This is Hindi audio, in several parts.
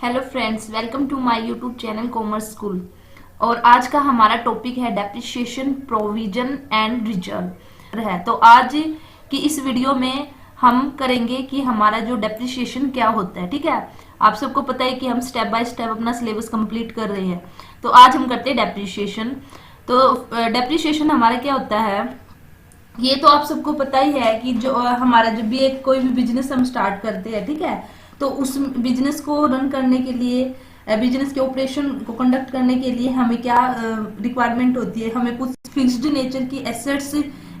Hello friends, welcome to my YouTube channel commerce school. और आज का हमारा टॉपिक है डेप्रिसिएशन, प्रोविजन एंड रिजर्व है। तो आज की इस वीडियो में हम करेंगे कि हमारा जो डेप्रिसिएशन क्या होता है। ठीक है, आप सबको पता है कि हम स्टेप बाय स्टेप अपना सिलेबस कंप्लीट कर रहे हैं। तो आज हम करते हैं डेप्रिसिएशन। तो डेप्रिसिएशन हमारा क्या होता है, ये तो आप सबको पता ही है कि जो हमारा जब भी एक कोई भी बिजनेस हम स्टार्ट करते हैं, ठीक है, तो उस बिजनेस को रन करने के लिए, बिजनेस के ऑपरेशन को कंडक्ट करने के लिए हमें क्या रिक्वायरमेंट होती है। हमें कुछ फिक्स्ड नेचर की एसेट्स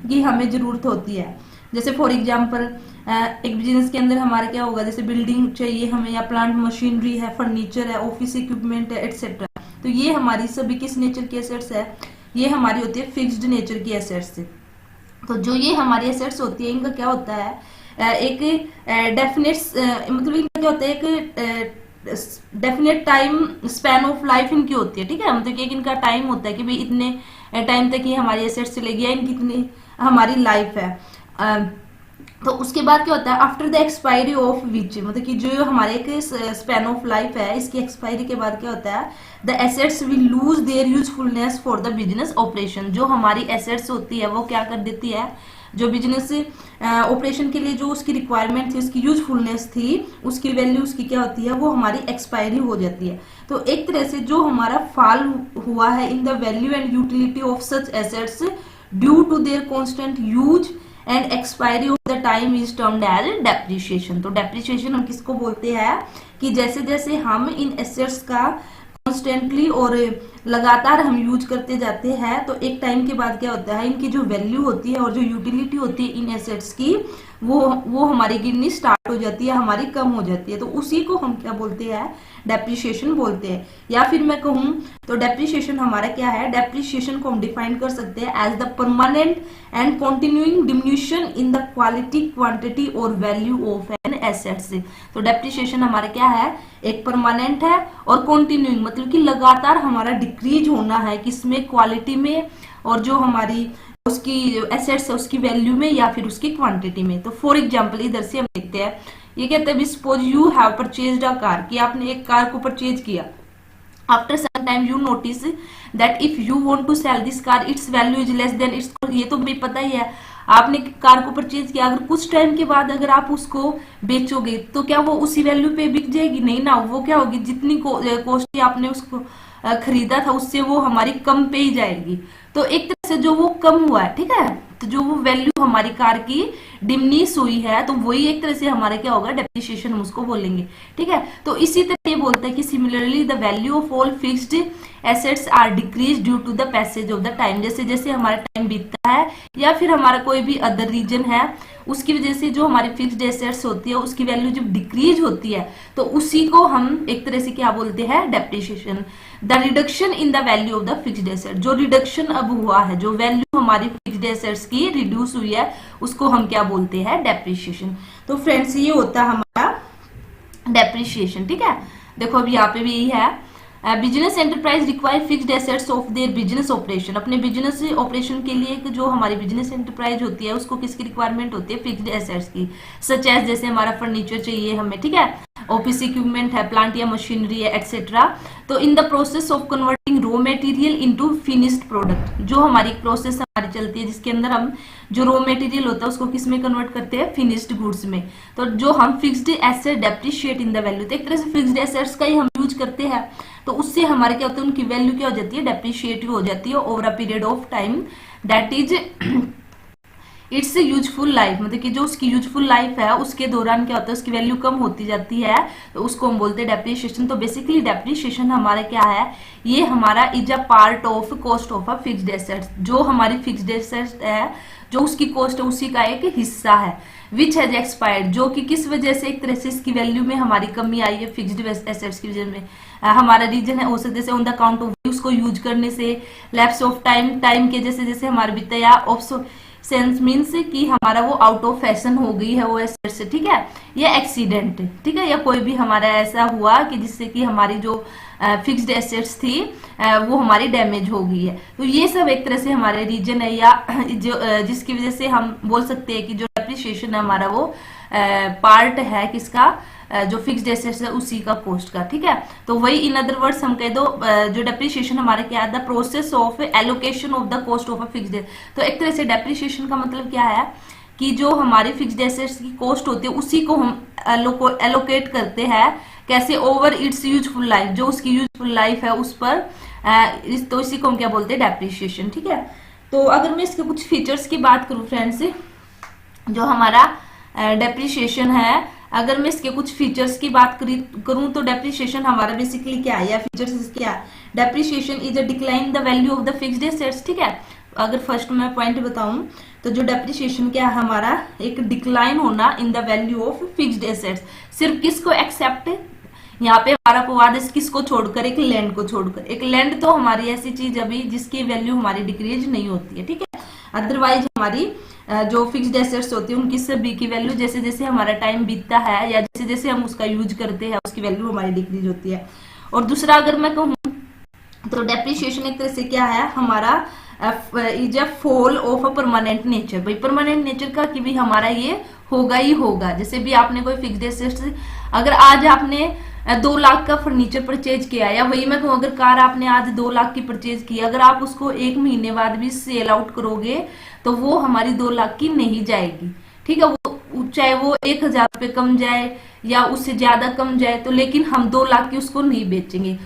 की हमें जरूरत होती है। जैसे फॉर एग्जांपल एक बिजनेस के अंदर हमारा क्या होगा, जैसे बिल्डिंग चाहिए हमें, या प्लांट मशीनरी है, फर्नीचर है, ऑफिस इक्विपमेंट है, एक्सेट्रा। तो ये हमारी सभी किस नेचर की एसेट्स है, ये हमारी होती है फिक्स्ड नेचर की एसेट्स। तो जो ये हमारी एसेट्स होती है, इनका क्या होता है, एक डेफिनेट मतलब इनका क्या होता है, एक definite time span of life इनकी होती है। ठीक है, मतलब कि एक इनका टाइम होता है कि भाई इतने टाइम तक ये हमारी एसेट्स चलेगी या इनकी इतनी हमारी लाइफ है। तो उसके बाद क्या होता है, after the expiry of which, मतलब कि जो हमारे एक स्पैन ऑफ लाइफ है, इसकी एक्सपायरी के बाद क्या होता है, the assets will lose their usefulness for the business operation. जो हमारी एसेट्स होती है वो क्या कर देती है, जो बिजनेस ऑपरेशन के लिए जो उसकी रिक्वायरमेंट थी, उसकी यूजफुलनेस थी, उसकी वैल्यू उसकी क्या होती है, वो हमारी एक्सपायरी हो जाती है। तो एक तरह से जो हमारा फॉल हुआ है in the value and utility of such assets due to their constant use and expiry of the time is termed as depreciation. तो डेप्रिसिएशन हम किसको बोलते हैं कि जैसे जैसे हम इन एसेट्स का कॉन्स्टेंटली और लगातार हम यूज करते जाते हैं, तो एक टाइम के बाद क्या होता है, इनकी जो वैल्यू होती है और जो यूटिलिटी होती है इन एसेट्स की, वो हमारी गिननी स्टार्ट हो जाती है, हमारी कम हो जाती है। तो उसी को हम क्या बोलते हैं, डेप्रिसिएशन बोलते हैं। या फिर मैं कहूं तो डेप्रिसिएशन हमारा क्या है, डेप्रिसिएशन को हम डिफाइन कर सकते हैं as the permanent and continuing diminution in the quality, quantity और वैल्यू ऑफ एन एसेट्स। तो डेप्रिसिएशन हमारा क्या है, एक परमानेंट है और कंटिन्यूइंग, मतलब कि लगातार हमारा डिक्रीज होना है, किसमें, क्वालिटी में, और जो हमारी उसकी एसेट्स है उसकी वैल्यू में या फिर उसकी क्वांटिटी में। तो फॉर एग्जांपल इधर से हम देखते हैं, ये कहते हैं suppose you have purchased a car, कि आपने एक कार को परचेज किया। After some time you notice that if you want to sell this car its value is less than its, ये तो भी पता ही है, आपने कार को परचेज किया, अगर कुछ टाइम के बाद अगर आप उसको बेचोगे तो क्या वो उसी वैल्यू पे बिक जाएगी? नहीं ना, वो क्या होगी, जितनी कॉस्टली आपने उसको खरीदा था उससे वो हमारी कम पे ही जाएगी। तो एक तरह से जो वो कम हुआ है, ठीक है, तो जो वो वैल्यू हमारी कार की डिमनीस हुई है, तो वही एक तरह से हमारा क्या होगा, डेप्रिसिएशन हम उसको बोलेंगे। ठीक है, तो इसी तरह ये बोलता है कि similarly the value of all fixed assets are decrease due to the passage of the time. जैसे जैसे हमारा टाइम बीतता है या फिर हमारा कोई भी अदर रीजन है, उसकी वजह से जो हमारी फिक्स्ड एसेट्स होती है उसकी वैल्यू जब डिक्रीज होती है, तो उसी को हम एक तरह से क्या बोलते हैं, depreciation. The reduction in the value of the fixed asset, जो रिडक्शन अब हुआ है, जो वैल्यू हमारी फिक्स्ड एसेट्स की रिड्यूस हुई है, उसको हम क्या बोलते हैं, डेप्रिसिएशन। तो फ्रेंड्स ये होता है हमारा डेप्रिसिएशन। ठीक है, देखो अब यहाँ पे भी यही है, business enterprise require fixed assets of their business operation. अपने बिजनेस ऑपरेशन के लिए जो हमारी बिजनेस एंटरप्राइज होती है उसको किसकी रिक्वायरमेंट होती है, फिक्स्ड एसेट्स की। सच एज जैसे हमारा फर्नीचर चाहिए हमें, ठीक है, ऑफिस इक्विपमेंट है, प्लांट या मशीनरी है, एक्सेट्रा। तो in the process of converting raw material into finished product, जो हमारी प्रोसेस हमारी चलती है जिसके अंदर हम जो रॉ मटेरियल होता है उसको किस में कन्वर्ट करते हैं, फिनिश्ड गुड्स में। तो जो हम fixed asset depreciate in the value, तो एक तरह से फिक्स्ड एसेट्स का ही हम यूज करते हैं, तो उससे हमारे क्या होता है, उनकी वैल्यू क्या हो जाती है, डेप्रिशिएटिव हो जाती है over a period of time that is it's useful life. मतलब कि जो उसकी यूजफुल लाइफ है उसके दौरान क्या होता है, उसकी वैल्यू कम होती जाती है, तो उसको हम बोलते हैं डेप्रिसिएशन। तो बेसिकली डेप्रिसिएशन हमारा क्या है, ये हमारा is a part of cost of a fixed assets. जो हमारी फिक्स्ड एसेट्स है, जो उसकी कॉस्ट है, उसी का एक हिस्सा है, विच हैज एक्सपायर्ड, जो कि किस वजह से एक तरह से इसकी वैल्यू में हमारी कमी आई है, फिक्स्ड एसेट्स की वजह में। हमारा रीजन है हो सकते हैं ऑन द अकाउंट ऑफ उसको यूज करने से, लैप्स ऑफ टाइम, टाइम के जैसे जैसे हमारे बीता, या सेंस मीन्स कि हमारा वो आउट ऑफ फैशन हो गई है वो एसेट से, ठीक है, या एक्सीडेंट, ठीक है, या कोई भी हमारा ऐसा हुआ कि जिससे कि हमारी जो फिक्स्ड एसेट्स थी वो हमारी डैमेज हो गई है। तो ये सब एक तरह से हमारे रीजन है, या जो जिसकी वजह से हम बोल सकते हैं कि जो डेप्रिसिएशन है हमारा वो पार्ट है किसका, जो फिक्स्ड एसेट्स है उसी का कॉस्ट का, ठीक है। तो वही इन अदर वर्ड्स हम कह दो जो डेप्रिसिएशन हमारे क्या है, the process of allocation of the cost of a fixed. तो एक तरह से डेप्रिसिएशन का मतलब क्या है कि जो हमारी फिक्स्ड एसेट्स की कॉस्ट होती है उसी को हम एलोकेट करते हैं, कैसे, ओवर इट्स यूजफुल लाइफ, जो उसकी यूजफुल लाइफ है उस पर, तो इसी को हम क्या बोलते हैं, डेप्रिसिएशन, ठीक है। तो अगर मैं इसके कुछ फीचर्स की बात करूं फ्रेंड्स, जो हमारा डेप्रिसिएशन है, अगर मैं इसके कुछ फीचर्स की बात करूं तो डेप्रिसिएशन हमारा बेसिकली क्या है या फीचर्स क्या है, depreciation is a decline the value of the fixed assets, ठीक है। अगर फर्स्ट मैं पॉइंट बताऊं तो जो डेप्रिसिएशन क्या है, हमारा एक डिक्लाइन होना इन the value of fixed assets. सिर्फ किसको एक्सेप्ट, यहाँ पे हमारा अपवाद है किसको छोड़कर, एक लैंड को छोड़कर। एक लैंड तो हमारी ऐसी चीज अभी जिसकी वैल्यू हमारी डिक्रीज नहीं होती है, ठीक है। अदरवाइज हमारी जो फिक्स्ड एसेट्स होती है उनकी सभी की वैल्यू जैसे जैसे हमारा टाइम बीतता है या जैसे जैसे हम उसका यूज करते हैं उसकी वैल्यू हमारी डिक्रीज होती है। और दूसरा अगर मैं कहूँ तो डेप्रिसिएशन एक तरह से क्या है, हमारा is a fall of a permanent nature. भाई परमानेंट नेचर का कि भी हमारा ये होगा ही होगा। जैसे भी आपने कोई फिक्स्ड एसेट्स, अगर आज आपने 2 लाख का फर्नीचर परचेज किया, या वही मैं कहूँ अगर कार आपने आज 2 लाख की परचेज की, अगर आप उसको 1 महीने बाद भी सेल आउट करोगे तो वो हमारी 2 लाख की नहीं जाएगी, ठीक है। वो चाहे वो 1000 रुपये कम जाए या उससे ज्यादा कम जाए, तो लेकिन हम 2 लाख की उसको नहीं बेचेंगे।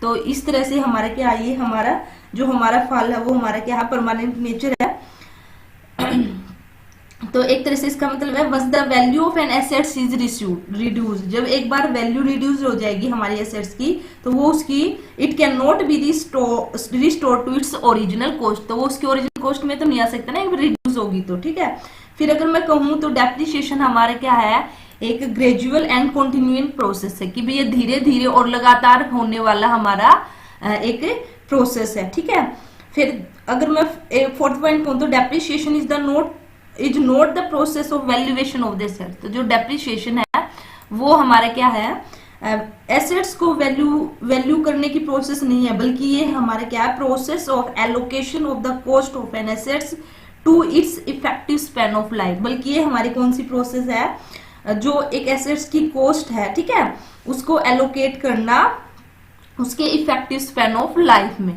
तो इस तरह से हमारा क्या, ये हमारा जो हमारा फल है वो हमारा क्या है, परमानेंट नेचर है। तो एक तरह से इसका मतलब है once the value of an assets is reduce, जब एक बार वैल्यू रिड्यूस हो जाएगी हमारी एसेट्स की तो वो उसकी it can not be restore to its original cost. तो वो उसकी ओरिजिनल कॉस्ट में तो नहीं आ सकता ना, रिड्यूस होगी तो, ठीक है। फिर अगर मैं कहूँ तो डेप्रिसिएशन हमारा क्या है, एक ग्रेजुअल एंड कंटिन्यूइंग प्रोसेस है कि भाई ये धीरे धीरे और लगातार होने वाला हमारा एक प्रोसेस है, ठीक है। फिर अगर मैं 4th पॉइंट कहूँ तो depreciation is not the process of valuation of the assets. तो जो डेप्रिसिएशन है वो हमारा क्या है, एसेट्स को वैल्यू करने की प्रोसेस नहीं है, बल्कि ये हमारा क्या है, process of allocation of the cost of an assets to its effective span of life. बल्कि ये हमारी कौन सी प्रोसेस है, जो एक एसेट्स की कॉस्ट है, ठीक है, उसको एलोकेट करना उसके इफेक्टिव स्पैन ऑफ लाइफ में।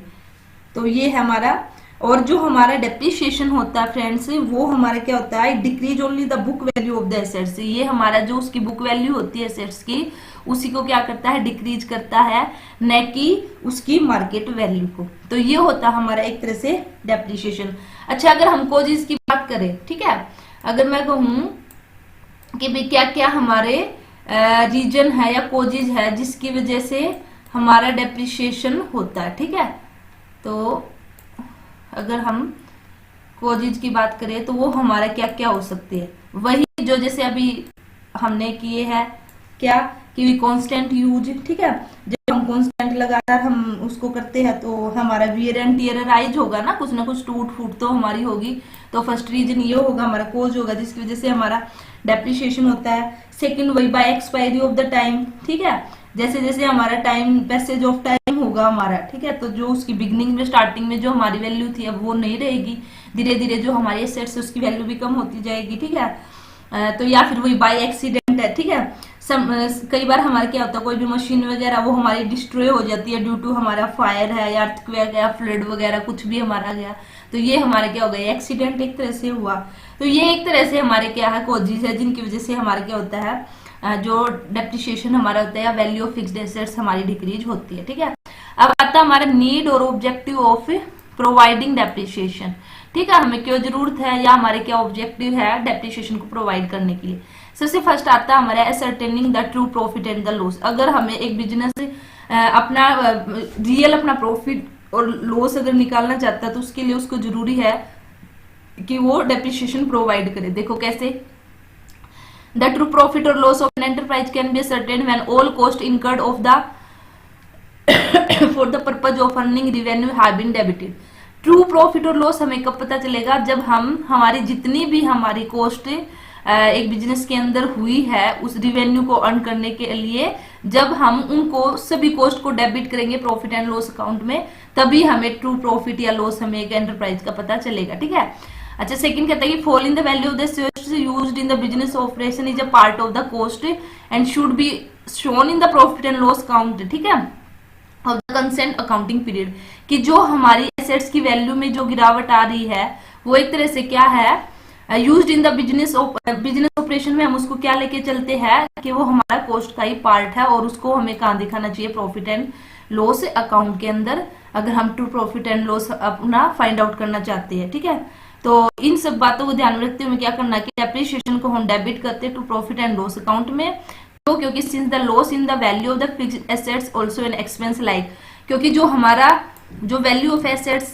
तो ये है हमारा। और जो हमारा डेप्रिसिएशन होता है फ्रेंड्स, वो हमारा क्या होता है, decrease only the book value of the assets. ये हमारा जो उसकी बुक वैल्यू होती है एसेट्स की, उसी को क्या करता है, डिक्रीज करता है, न कि उसकी मार्केट वैल्यू को। तो ये होता है हमारा एक तरह से डेप्रिसिएशन। अच्छा, अगर हम कोजेस की बात करें, ठीक है, अगर मैं कहूँ कि भाई क्या क्या हमारे रीजन है या कोजेज है जिसकी वजह से हमारा डेप्रिसिएशन होता है, ठीक है। तो अगर हम कोजेज की बात करें तो वो हमारा क्या क्या हो सकती है, वही जो जैसे अभी हमने किए हैं क्या कि कांस्टेंट यूज, ठीक है। जब हम कांस्टेंट लगातार हम उसको करते हैं तो हमारा वियर एंड टियर राइज होगा ना कुछ टूट फूट तो हमारी होगी। तो फर्स्ट रीजन ये होगा, हमारा कोज होगा जिसकी वजह से हमारा डेप्रिसिएशन होता है। सेकंड वही by expiry of the time, ठीक है, जैसे जैसे हमारा टाइम पैसेज ऑफ टाइम होगा हमारा, ठीक है, तो जो उसकी बिगनिंग में स्टार्टिंग में जो हमारी वैल्यू थी अब वो नहीं रहेगी, धीरे धीरे जो हमारी एसेट्स है उसकी वैल्यू भी कम होती जाएगी, ठीक है। तो या फिर वही बाय एक्सीडेंट है, ठीक है। कई बार हमारा क्या होता है, कोई भी मशीन वगैरह वो हमारी डिस्ट्रॉय हो जाती है ड्यू टू हमारा फायर है या अर्थक्वेक या फ्लड वगैरह कुछ भी हमारा गया, तो ये हमारा क्या हो गया, एक्सीडेंट एक तरह से हुआ। तो ये एक तरह से हमारे क्या है कॉजेज है जिनकी वजह से हमारा क्या होता है, जो डेप्रिसिएशन हमारा होता है या वैल्यू ऑफ फिक्स्ड एसेट्स हमारी डिक्रीज होती है, ठीक है। अब आता है हमारा नीड और ऑब्जेक्टिव ऑफ प्रोवाइडिंग डेप्रिसिएशन, ठीक है, हमें क्यों जरूरत है या हमारे क्या ऑब्जेक्टिव है डेप्रिसिएशन को प्रोवाइड करने के लिए। सबसे फर्स्ट आता है हमारा ascertaining the true profit and the loss. अगर हमें एक बिजनेस अपना रियल अपना प्रॉफिट और लॉस अगर निकालना चाहता है तो उसके लिए उसको जरूरी है कि वो डेप्रिसिएशन प्रोवाइड करे। देखो कैसे, द ट्रू प्रॉफिट और loss of an enterprise can be certain when all cost incurred of the for the purpose of earning revenue have been debited. True profit और लॉस हमें कब पता चलेगा, जब हम हमारी जितनी भी हमारी कॉस्ट एक बिजनेस के अंदर हुई है उस रिवेन्यू को अर्न करने के लिए, जब हम उनको सभी कॉस्ट को डेबिट करेंगे प्रॉफिट एंड लॉस अकाउंट में, तभी हमें ट्रू प्रॉफिट या लॉस हमें एक एंटरप्राइज का पता चलेगा, ठीक है। अच्छा, सेकंड कहता है कि fall in the value of the assets used in the business operation is a part of the cost and should be shown in the profit and loss account, ठीक है, of the consent accounting period, कि जो हमारी एसेट्स की वैल्यू में जो गिरावट आ रही है वो एक तरह से क्या है, used in the business operation में हम उसको क्या लेके चलते हैं कि वो हमारा कॉस्ट का ही पार्ट है, और उसको हमें कहाँ दिखाना चाहिए, प्रॉफिट एंड लॉस अकाउंट के अंदर, अगर हम ट्रू प्रॉफिट एंड लॉस अपना फाइंड आउट करना चाहते हैं, ठीक है। तो इन सब बातों को ध्यान में रखते हुए क्या करना है कि डेप्रिसिएशन को हम डेबिट करते हैं to profit and loss account में, तो क्योंकि since the loss in the value of the fixed assets also an expense like, क्योंकि जो हमारा जो value of assets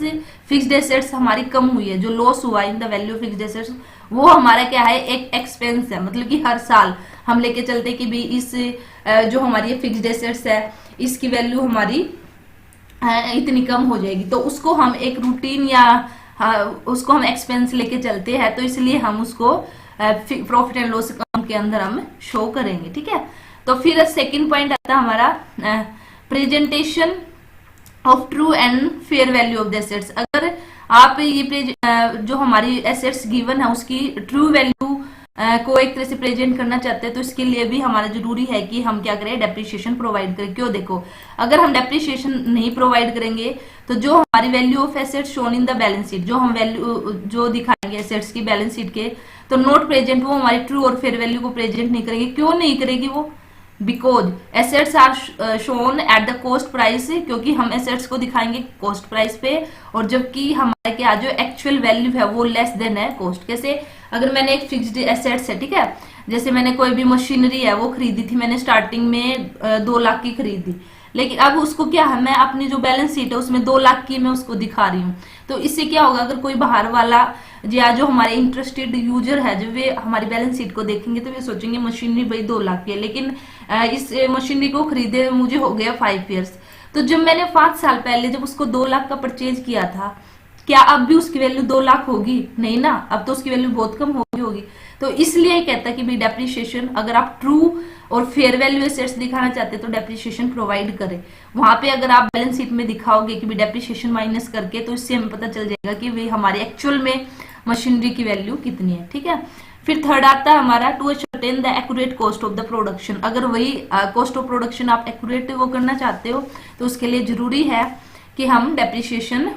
fixed assets हमारी कम हुई है, जो लॉस हुआ in the value of fixed assets, वो हमारा क्या है, एक एक्सपेंस है, मतलब कि हर साल हम लेके चलते कि भी इस जो हमारी फिक्स्ड एसेट्स है इसकी वैल्यू हमारी इतनी कम हो जाएगी, तो उसको हम एक रूटीन या उसको हम एक्सपेंस लेके चलते हैं, तो इसलिए हम उसको प्रॉफिट एंड लॉस अकाउंट के अंदर हम शो करेंगे, ठीक है। तो फिर सेकंड पॉइंट आता है हमारा presentation of true and fair value of the assets. अगर आप ये जो हमारी एसेट्स गिवन है उसकी ट्रू वैल्यू को एक तरह से प्रेजेंट करना चाहते हैं, तो इसके लिए भी हमारा जरूरी है कि हम क्या करें, डेप्रिसिएशन प्रोवाइड करें। क्यों, देखो अगर हम डेप्रिसिएशन नहीं प्रोवाइड करेंगे तो जो हमारी value of assets shown in the balance sheet, जो हम वैल्यू जो दिखाएंगे एसेट्स की बैलेंस शीट के, तो नॉट प्रेजेंट, वो हमारी ट्रू और फेयर वैल्यू को प्रेजेंट नहीं करेगी। क्यों नहीं करेगी वो, because assets are shown at the cost price, क्योंकि हम एसेट्स को दिखाएंगे कॉस्ट प्राइस पे, और जबकि हमारे क्या जो एक्चुअल वैल्यू है वो लेस देन है कॉस्ट। कैसे, अगर मैंने एक फिक्स्ड एसेट्स है, ठीक है, जैसे मैंने कोई भी मशीनरी है वो खरीदी थी, मैंने स्टार्टिंग में 2 लाख की खरीदी, लेकिन अब उसको क्या है, मैं अपनी जो बैलेंस शीट है उसमें 2 लाख की मैं उसको दिखा रही हूँ, तो इससे क्या होगा, अगर कोई बाहर वाला या जो हमारे इंटरेस्टेड यूजर है जब वे हमारी बैलेंस शीट को देखेंगे तो वे सोचेंगे मशीनरी भाई 2 लाख की है, लेकिन इस मशीनरी को खरीदे मुझे हो गया 5 ईयर्स। तो जब मैंने 5 साल पहले जब उसको 2 लाख का परचेज किया था, क्या अब भी उसकी वैल्यू 2 लाख होगी? नहीं ना, अब तो उसकी वैल्यू बहुत कम होगी। तो इसलिए कहता है कि भाई डेप्रिसिएशन, अगर आप ट्रू और फेयर वैल्यू एसेट्स दिखाना चाहते हैं तो डेप्रिसिएशन प्रोवाइड करें। वहां पे अगर आप बैलेंस शीट में दिखाओगे कि भाई डेप्रिसिएशन माइनस करके, तो इससे हमें पता चल जाएगा कि भाई हमारे एक्चुअल में मशीनरी की वैल्यू कितनी है, ठीक है। फिर थर्ड आता है हमारा to ascertain the accurate cost of the production. अगर वही कॉस्ट ऑफ प्रोडक्शन आप एक्यूरेट वो करना चाहते हो तो उसके लिए जरूरी है कि हम डेप्रिसिएशन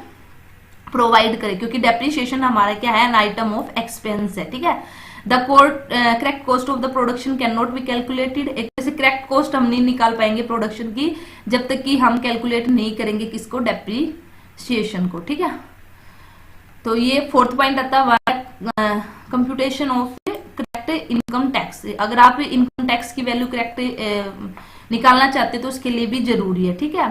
प्रोवाइड करें, क्योंकि डेप्रिसिएशन हमारा क्या है, एन आइटम ऑफ एक्सपेंस है, ठीक है। The correct cost of the production can not be calculated. एक तरह से करेक्ट कॉस्ट हम नहीं निकाल पाएंगे प्रोडक्शन की जब तक कि हम कैलकुलेट नहीं करेंगे किसको, डेप्रिसिएशन को, ठीक है। तो ये फोर्थ पॉइंट आता है computation of correct income tax. अगर आप इनकम टैक्स की वैल्यू करेक्ट निकालना चाहते हैं तो उसके लिए भी जरूरी है, ठीक है,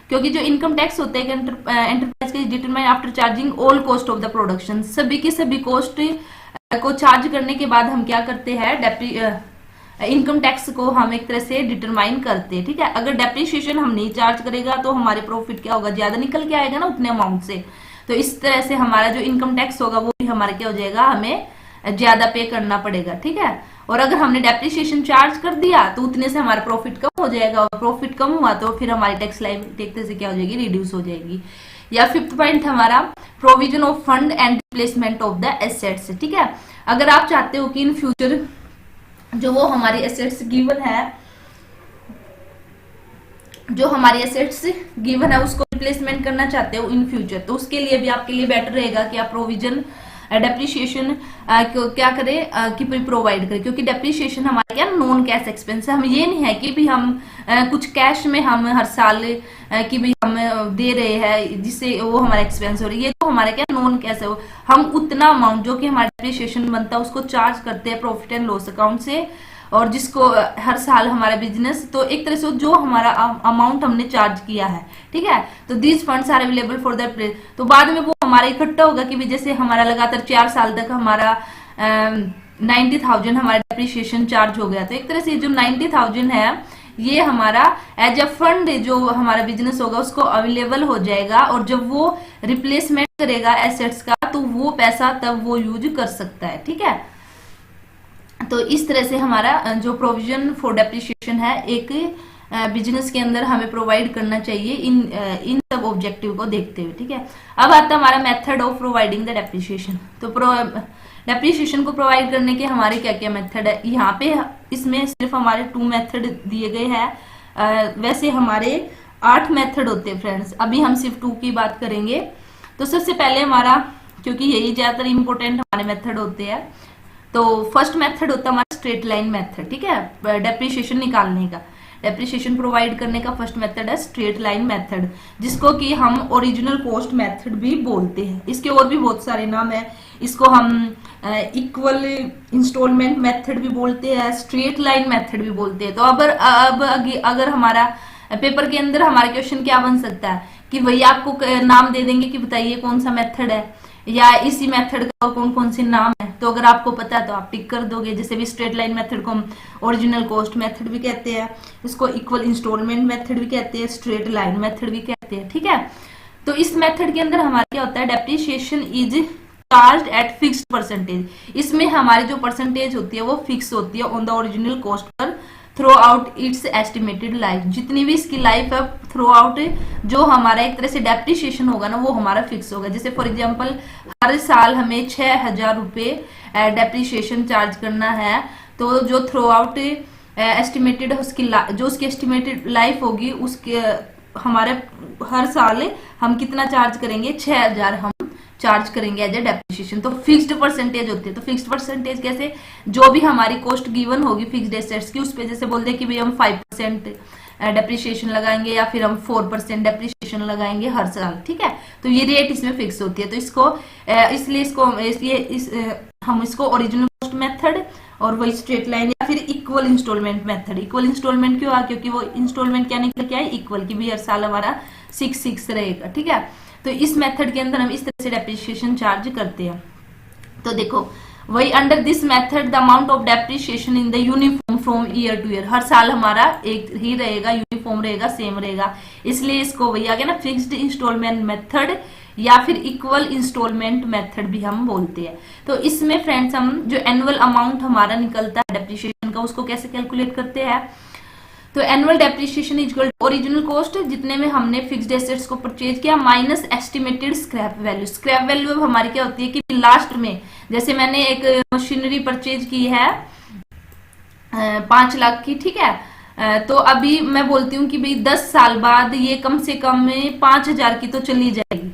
क्योंकि जो इनकम टैक्स होता है एंटरप्राइज के determine after charging all cost of the production. सभी की सभी कॉस्ट को चार्ज करने के बाद हम क्या करते हैं, इनकम टैक्स को हम एक तरह से डिटरमाइन करते हैं, ठीक है। अगर डेप्रिसिएशन हम नहीं चार्ज करेगा तो हमारे प्रॉफिट क्या होगा, ज्यादा निकल के आएगा ना उतने अमाउंट से, तो इस तरह से हमारा जो इनकम टैक्स होगा वो भी हमारा क्या हो जाएगा, हमें ज्यादा पे करना पड़ेगा, ठीक है। और अगर हमने डेप्रिसिएशन चार्ज कर दिया तो उतने से हमारा प्रॉफिट कम हो जाएगा, और प्रॉफिट कम हुआ तो फिर हमारी टैक्स लायबिलिटी एक तरह से क्या हो जाएगी, रिड्यूस हो जाएगी। या फिफ्थ पॉइंट हमारा provision of fund and replacement of the assets, ठीक है। अगर आप चाहते हो कि इन फ्यूचर जो वो हमारी एसेट्स गिवन है, जो हमारी एसेट्स गिवन है उसको रिप्लेसमेंट करना चाहते हो इन फ्यूचर, तो उसके लिए भी आपके लिए बेटर रहेगा कि आप प्रोविजन डेप्रिसिएशन क्या करें कि प्रोवाइड करें, क्योंकि डेप्रिसिएशन हमारा क्या नॉन कैश एक्सपेंस है। हम ये नहीं है कि भी हम कुछ कैश में हम हर साल कि भी हम दे रहे हैं जिससे वो हमारा एक्सपेंस हो रही है, ये तो हमारा क्या नॉन कैश है। हम उतना अमाउंट जो कि हमारा डेप्रिसिएशन बनता है उसको चार्ज करते हैं प्रॉफिट एंड लॉस अकाउंट से, और जिसको हर साल हमारा बिजनेस, तो एक तरह से जो हमारा अमाउंट हमने चार्ज किया है, ठीक है, तो these funds are available for the, तो बाद में वो हमारा इकट्ठा होगा कि जैसे हमारा लगातार 4 साल तक हमारा 90,000 हमारा डेप्रिसिएशन चार्ज हो गया, तो एक तरह से जो 90,000 है ये हमारा एज अ फंड जो हमारा बिजनेस होगा उसको अवेलेबल हो जाएगा, और जब वो रिप्लेसमेंट करेगा एसेट्स का तो वो पैसा तब वो यूज कर सकता है, ठीक है। तो इस तरह से हमारा जो प्रोविजन फॉर डेप्रिसिएशन है एक बिजनेस के अंदर हमें प्रोवाइड करना चाहिए इन सब ऑब्जेक्टिव को देखते हुए। ठीक है, अब आता है हमारा method of providing the depreciation. तो डेप्रिसिएशन को प्रोवाइड करने के हमारे क्या क्या मेथड है, यहाँ पे इसमें सिर्फ हमारे 2 मेथड दिए गए हैं। वैसे हमारे 8 मेथड होते हैं फ्रेंड्स, अभी हम सिर्फ 2 की बात करेंगे। तो सबसे पहले हमारा, क्योंकि यही ज्यादातर इंपॉर्टेंट हमारे मेथड होते हैं, तो फर्स्ट मेथड होता है हमारा स्ट्रेट लाइन मेथड। ठीक है, डेप्रिसिएशन निकालने का, डेप्रिसिएशन प्रोवाइड करने का फर्स्ट मेथड है स्ट्रेट लाइन मेथड, जिसको कि हम ओरिजिनल कॉस्ट मेथड भी बोलते हैं। इसके और भी बहुत सारे नाम है, इसको हम इक्वल इंस्टॉलमेंट मेथड भी बोलते हैं, स्ट्रेट लाइन मेथड भी बोलते हैं। तो अब अगर हमारा पेपर के अंदर हमारा क्वेश्चन क्या बन सकता है कि वही आपको नाम दे देंगे कि बताइए कौन सा मेथड है, या इसी मेथड का कौन कौन से नाम है। तो अगर आपको पता है तो आप टिक कर दोगे। जैसे भी स्ट्रेट लाइन मेथड को हम ओरिजिनल कॉस्ट मेथड भी कहते हैं, इसको इक्वल इंस्टॉलमेंट मेथड भी कहते हैं, स्ट्रेट लाइन मेथड भी कहते हैं। ठीक है, तो इस मेथड के अंदर हमारा क्या होता है, depreciation is charge at fixed percentage. इसमें हमारी जो परसेंटेज होती है वो फिक्स होती है on the original cost per through out it's estimated life. जितनी भी इसकी लाइफ है थ्रू आउट जो हमारा एक तरह से डेप्रिसिएशन होगा ना, वो हमारा फिक्स होगा। जैसे फॉर एग्जांपल हर साल हमें 6000 रुपये डेप्रिसिएशन चार्ज करना है, तो जो थ्रू आउट एस्टिमेटेड जो उसकी एस्टिमेटेड लाइफ होगी, उसके हमारे हर साल हम कितना चार्ज करेंगे, 6000 हम चार्ज करेंगे एज ए डेप्रिसिएशन। तो फिक्स्ड परसेंटेज होती है। तो फिक्स्ड परसेंटेज कैसे, जो भी हमारी कॉस्ट गिवन होगी फिक्स्ड एसेट्स की, उस पे जैसे बोल दे कि भाई हम 5% डेप्रिसिएशन लगाएंगे या फिर हम 4% डेप्रिसिएशन लगाएंगे हर साल। ठीक है, तो ये रेट इसमें फिक्स होती है। तो इसको हम इसको ओरिजिनल कॉस्ट मेथड और वही स्ट्रेट लाइन या फिर equal instalment method. Equal instalment क्यों आ, क्योंकि वो इंस्टॉलमेंट क्या निकल के आए, इक्वल की भी हर साल हमारा 6 रहेगा। ठीक है, तो इस मेथड के अंदर हम इस तरह से डेप्रिसिएशन चार्ज करते हैं। तो देखो, वही under this method the amount of depreciation in the uniform from year to year. हर साल हमारा एक ही रहेगा, यूनिफॉर्म रहेगा, सेम रहेगा। इसलिए इसको वही आ गया ना, फिक्स्ड इंस्टॉलमेंट मेथड या फिर इक्वल इंस्टॉलमेंट मेथड भी हम बोलते हैं। तो इसमें फ्रेंड्स हम जो एनुअल अमाउंट हमारा निकलता है डेप्रिसिएशन का, उसको कैसे कैलकुलेट करते हैं। तो annual depreciation is equal to original cost, जितने में हमने फिक्स्ड एसेट्स को परचेज किया, minus estimated scrap value. Scrap value अब हमारी क्या होती है कि लास्ट में, जैसे मैंने एक मशीनरी परचेज की है 5 लाख की। ठीक है, तो अभी मैं बोलती हूँ कि भाई 10 साल बाद ये कम से कम 5000 की तो चली जाएगी।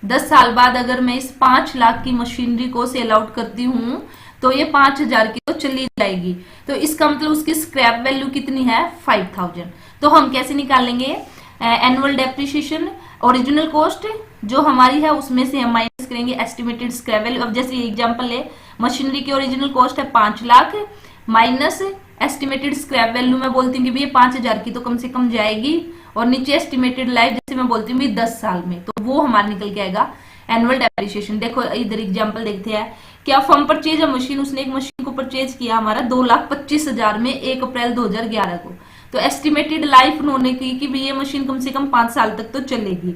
10 साल बाद अगर मैं इस 5 लाख की मशीनरी को सेल आउट करती हूँ तो ये 5000 की तो चली जाएगी। तो इसका मतलब उसकी स्क्रैप वैल्यू कितनी है, 5000। तो हम कैसे निकालेंगे एनुअल डेप्रिसिएशन, ओरिजिनल कॉस्ट जो हमारी है उसमें से हम माइनस करेंगे एस्टिमेटेड स्क्रैप वैल्यू। अब जैसे एग्जांपल ले, मशीनरी की ओरिजिनल कॉस्ट है 5 lakh minus estimated scrap value मैं बोलती हूँ कि भैया 5000 की तो कम से कम जाएगी, और नीचे एस्टिमेटेड लाइफ जैसे मैं बोलती हूँ 10 साल में, तो वो हमारा निकल के आएगा एनुअल डेप्रिसिएशन। देखो इधर एग्जांपल देखते हैं, क्या फर्म परचेज मशीन, उसने एक मशीन को परचेज किया हमारा 2,25,000 में 1 अप्रैल 2011 को। तो एस्टिमेटेड लाइफ उन्होंने की कि ये मशीन कम से कम 5 साल तक तो चलेगी।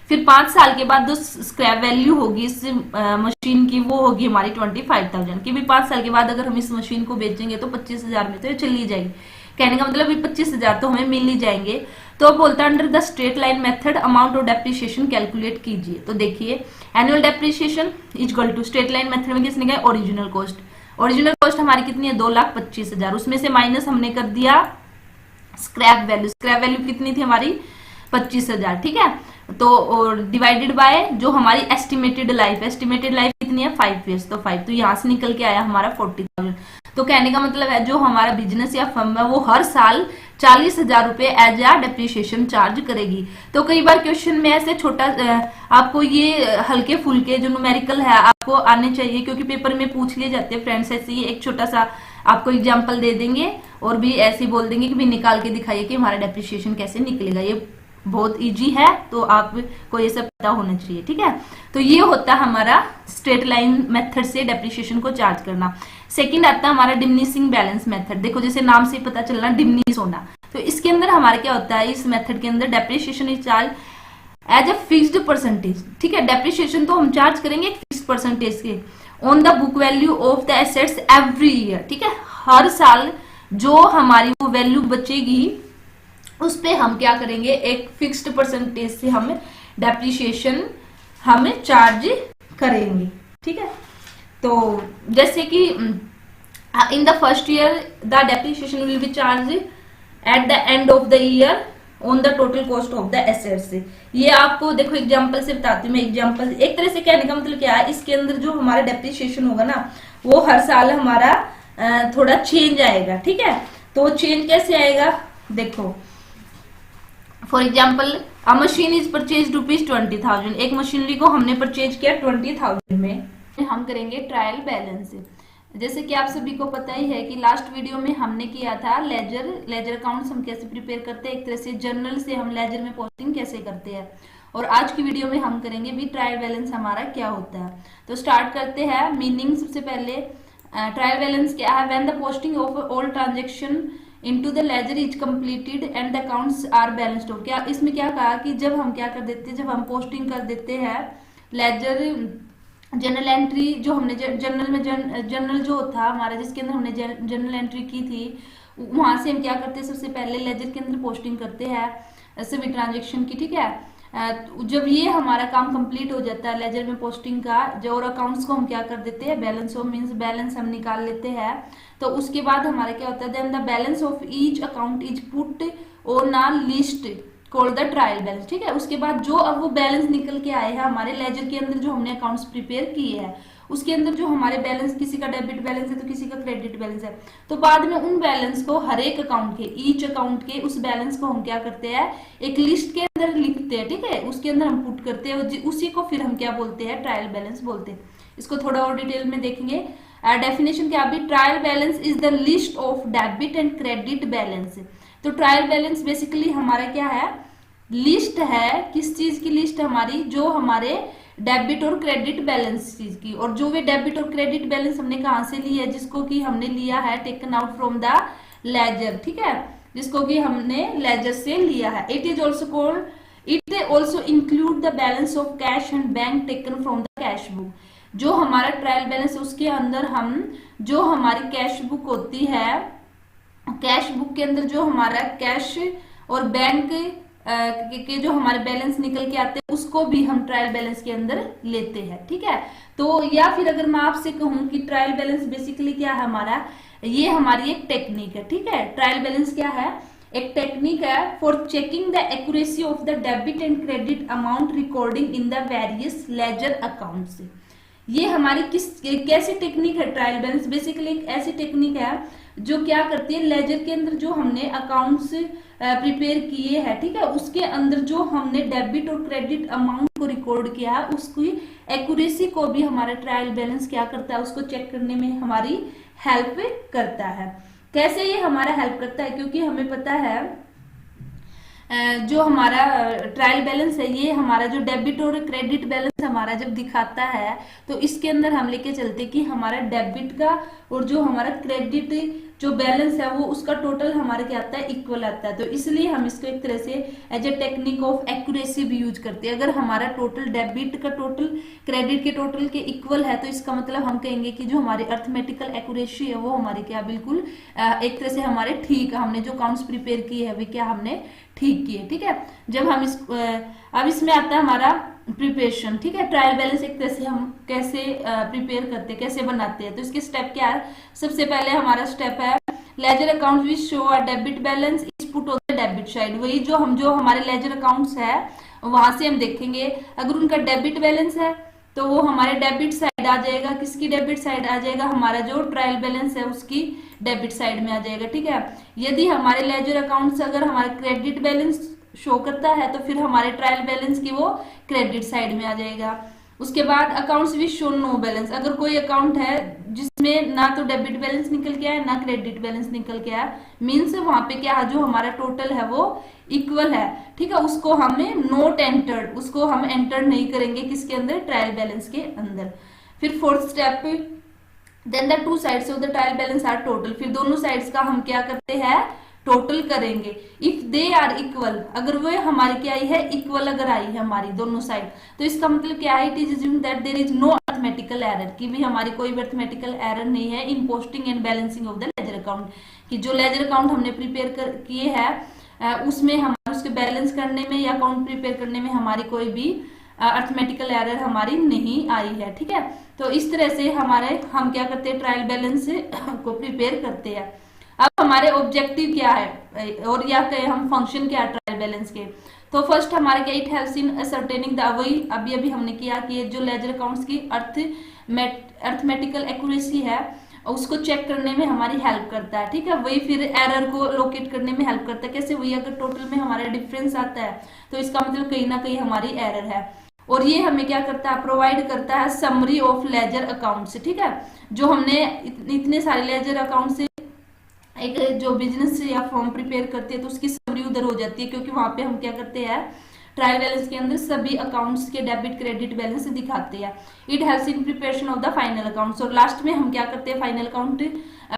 फिर 5 साल के बाद जो स्क्रैप वैल्यू होगी इस मशीन की, वो होगी हमारी 25,000 की। भी 5 साल के बाद अगर हम इस मशीन को बेचेंगे तो 25,000 में तो ये चली जाएगी। कहने का मतलब 25,000 तो हमें मिल ही जाएंगे। तो बोलता है under the straight line method amount of depreciation calculate कीजिए। तो देखिए annual depreciation is equal to straight line method में किसने कहा, ओरिजिनल कॉस्ट। ओरिजिनल कॉस्ट हमारी कितनी है, 2,25,000, उसमें से माइनस हमने कर दिया स्क्रैप वैल्यू। स्क्रैप वैल्यू कितनी थी हमारी, 25,000। ठीक है, तो डिवाइडेड बाय जो हमारी एस्टिमेटेड लाइफ, एस्टिमेटेड लाइफ कितनी है 5 ईयर्स, तो 5, तो यहाँ से निकल के आया हमारा 40,000। तो कहने का मतलब है जो हमारा बिजनेस या फर्म है वो हर साल 40,000 रुपए एज आ डेप्रिसिएशन चार्ज करेगी। तो कई बार क्वेश्चन में ऐसे छोटा आपको ये हल्के फुल्के जो न्यूमेरिकल है आपको आने चाहिए, क्योंकि पेपर में पूछ लिए जाते हैं फ्रेंड्स। ऐसे ही एक छोटा सा आपको एग्जांपल दे देंगे और भी ऐसे ही बोल देंगे कि भी निकाल के दिखाइए कि हमारा डेप्रिसिएशन कैसे निकलेगा। ये बहुत इजी है, तो आपको ये सब पता होना चाहिए। ठीक है, तो ये होता है हमारा स्ट्रेट लाइन मेथड से डेप्रिसिएशन को चार्ज करना। सेकंड आता है हमारा डिमिनिशिंग बैलेंस मेथड। देखो जैसे नाम से पता चलना डिमिनिश होना, तो इसके अंदर हमारा क्या होता है, इस मेथड के अंदर depreciation is charge as a fixed percentage. ठीक है, डेप्रिसिएशन तो हम चार्ज करेंगे एक फिक्स्ड परसेंटेज के on the book value of the assets every year. ठीक है, हर साल जो हमारी वो वैल्यू बचेगी उस पे हम क्या करेंगे, एक फिक्स्ड परसेंटेज से हम डेप्रिसिएशन हमें चार्ज करेंगे। ठीक है, तो जैसे कि in the first year the depreciation will be charge at the end of the year on the total cost of the assets. ये आपको देखो एग्जांपल से बताती हूँ मैं। एग्जांपल एक तरह से कहने का मतलब क्या है, इसके अंदर जो हमारा डेप्रिसिएशन होगा ना वो हर साल हमारा थोड़ा चेंज आएगा। ठीक है, तो चेंज कैसे आएगा, देखो for example a machine is purchase ₹20,000। एक मशीनरी को हमने परचेज किया 20,000 में। हम करेंगे ट्रायल बैलेंस। जैसे कि आप सभी को पता ही है कि लास्ट वीडियो में हमने किया था लेजर अकाउंट्स हम कैसे प्रिपेयर करते हैं, एक तरह से जर्नल से हम लेजर में पोस्टिंग कैसे करते हैं। और आज की वीडियो में हम करेंगे भी ट्रायल बैलेंस हमारा क्या होता है। तो स्टार्ट करते हैं। मीनिंग सबसे पहले ट्रायल बैलेंस क्या है, when the posting of all transaction into the ledger is completed and the accounts are balanced. क्या इसमें क्या कहा कि जब हम क्या कर देते हैं, जब हम पोस्टिंग कर देते हैं लेजर जनरल एंट्री, जो हमने जर्नल में जर्नल जो था हमारा जिसके अंदर हमने जर्नल एंट्री की थी, वहां से हम क्या करते हैं, सबसे पहले लेजर के अंदर पोस्टिंग करते हैं सभी ट्रांजेक्शन की। ठीक है, जब ये हमारा काम कंप्लीट हो जाता है लेजर में पोस्टिंग का, जो और अकाउंट्स को हम क्या कर देते हैं, बैलेंस ऑफ मींस बैलेंस हम निकाल लेते हैं। तो उसके बाद हमारा क्या होता है, then the balance of each account is put on a list called the trial balance. ठीक है, उसके बाद जो अब वो बैलेंस निकल के आए हैं हमारे लेजर के अंदर, जो हमने अकाउंट्स प्रिपेयर किए हैं उसके अंदर जो हमारे बैलेंस, किसी का डेबिट बैलेंस है तो किसी का क्रेडिट बैलेंस है, तो बाद में उन बैलेंस को हर एक अकाउंट के, ईच अकाउंट के उस बैलेंस को हम क्या करते हैं, एक लिस्ट के अंदर लिखते हैं। ठीक है, उसके अंदर हम पुट करते हैं, उसी को फिर हम क्या बोलते हैं, ट्रायल बैलेंस बोलते हैं। इसको थोड़ा और डिटेल में देखेंगे। डेफिनेशन क्या भी, trial balance is the list of debit and credit balance. तो ट्रायल बैलेंस बेसिकली हमारा क्या है, लिस्ट है। किस चीज की लिस्ट हमारी, जो हमारे डेबिट और क्रेडिट बैलेंस चीज की। और जो वे डेबिट और क्रेडिट बैलेंस हमने कहां से लिया है, जिसको कि हमने लिया है taken out from the ledger. ठीक है, जिसको कि हमने लेजर से लिया है। It is also called, it also include the balance of cash and bank taken from the cash book. जो हमारा ट्रायल बैलेंस उसके अंदर हम जो हमारी कैश बुक होती है, कैश बुक के अंदर जो हमारा कैश और बैंक के जो हमारे बैलेंस निकल के आते हैं उसको भी हम ट्रायल बैलेंस के अंदर लेते हैं। ठीक है, तो या फिर अगर मैं आपसे कहूं कि ट्रायल बैलेंस बेसिकली क्या है हमारा, ये हमारी एक टेक्निक है। ठीक है, ट्रायल बैलेंस क्या है, एक टेक्निक है for checking the accuracy of the debit and credit amount recording in the various ledger accounts. ये हमारी कैसी टेक्निक है, ट्रायल बैलेंस बेसिकली एक ऐसी टेक्निक है जो क्या करती है, लेजर के अंदर जो हमने अकाउंट्स प्रिपेयर किए हैं, ठीक है, उसके अंदर जो हमने डेबिट और क्रेडिट अमाउंट को रिकॉर्ड किया है उसकी एक्यूरेसी को भी हमारा ट्रायल बैलेंस क्या करता है, उसको चेक करने में हमारी हेल्प करता है। कैसे ये हमारा हेल्प करता है, क्योंकि हमें पता है जो हमारा ट्रायल बैलेंस है, ये हमारा जो डेबिट और क्रेडिट बैलेंस हमारा जब दिखाता है तो इसके अंदर हम लेके चलते कि हमारा डेबिट का और जो हमारा क्रेडिट जो बैलेंस है वो उसका टोटल हमारा क्या आता है, इक्वल आता है। तो इसलिए हम इसको एक तरह से as a technique of accuracy भी यूज करते हैं। अगर हमारा टोटल डेबिट का टोटल क्रेडिट के टोटल के इक्वल है तो इसका मतलब हम कहेंगे कि जो हमारी अर्थमेटिकल एक्यूरेसी है वो हमारी क्या बिल्कुल एक तरह से हमारे ठीक, हमने जो अकाउंट्स प्रिपेयर किए हैं वे क्या हमने ठीक किए। ठीक है, जब हम अब इसमें आता है हमारा प्रिपरेशन। ठीक है, ट्रायल बैलेंस एक तरह से हम कैसे प्रिपेयर करते हैं, कैसे बनाते हैं। तो इसके स्टेप क्या है, सबसे पहले हमारा स्टेप है ledger account which show a debit balance is put on the debit side. वही जो हमारे लेजर अकाउंट्स है वहां से हम देखेंगे, अगर उनका डेबिट बैलेंस है तो वो हमारे डेबिट साइड आ जाएगा। किसकी डेबिट साइड आ जाएगा, हमारा जो ट्रायल बैलेंस है उसकी डेबिट साइड में आ जाएगा। ठीक है, यदि हमारे लेजर अकाउंट्स अगर हमारा क्रेडिट बैलेंस शो करता है तो फिर हमारे ट्रायल बैलेंस की वो क्रेडिट साइड में आ जाएगा। उसके बाद accounts which show no balance, अगर कोई अकाउंट है जिसमें ना तो डेबिट बैलेंस निकल के आया ना क्रेडिट बैलेंस निकल के आया, मीन्स वहां पे क्या जो हमारा टोटल है वो इक्वल है। ठीक है, उसको हमें नोट एंटर्ड, उसको हम एंटर नहीं करेंगे किसके अंदर, ट्रायल बैलेंस के अंदर। फिर fourth step, then the two sides of the trial balance are total. फिर दोनों साइड्स का हम क्या करते हैं, टोटल करेंगे। इफ दे आर इक्वल, अगर वो हमारी क्या आई है, इक्वल अगर आई है हमारी दोनों साइड, तो इसका मतलब क्या है, it is assumed that there is no arithmetical error, कि भी हमारी कोई भी अर्थमेटिकल एरर नहीं है in posting and balancing of the ledger account. कि जो लेजर अकाउंट हमने प्रिपेयर किए हैं उसमें हमारे उसके बैलेंस करने में या अकाउंट प्रिपेयर करने में हमारी कोई भी अर्थमेटिकल एरर हमारी नहीं आई है। ठीक है, तो इस तरह से हम क्या करते हैं, ट्रायल बैलेंस को प्रिपेयर करते हैं। अब हमारे ऑब्जेक्टिव क्या है और या कहे हम फंक्शन क्या है ट्रायल बैलेंस के। तो फर्स्ट हमारे क्या, it helps in ascertaining the, वही अभी अभी हमने किया कि जो लेजर अकाउंट्स की अर्थमेटिकल एक्यूरेसी है उसको चेक करने में हमारी हेल्प करता है। ठीक है, वही फिर एरर को लोकेट करने में हेल्प करता है। कैसे, वही अगर टोटल में हमारा डिफरेंस आता है तो इसका मतलब कहीं ना कहीं हमारी एरर है। और ये हमें क्या करता है, प्रोवाइड करता है समरी ऑफ लेजर अकाउंट से। ठीक है, जो हमने इतने सारे लेजर अकाउंट से एक जो बिजनेस या फॉर्म प्रिपेयर करते हैं तो उसकी समरी उधर हो जाती है, क्योंकि वहां पे हम क्या करते हैं, ट्रायल बैलेंस के अंदर सभी अकाउंट्स के डेबिट क्रेडिट बैलेंस दिखाते हैं। It helps in preparation of the final accounts. और लास्ट में हम क्या करते हैं, फाइनल अकाउंट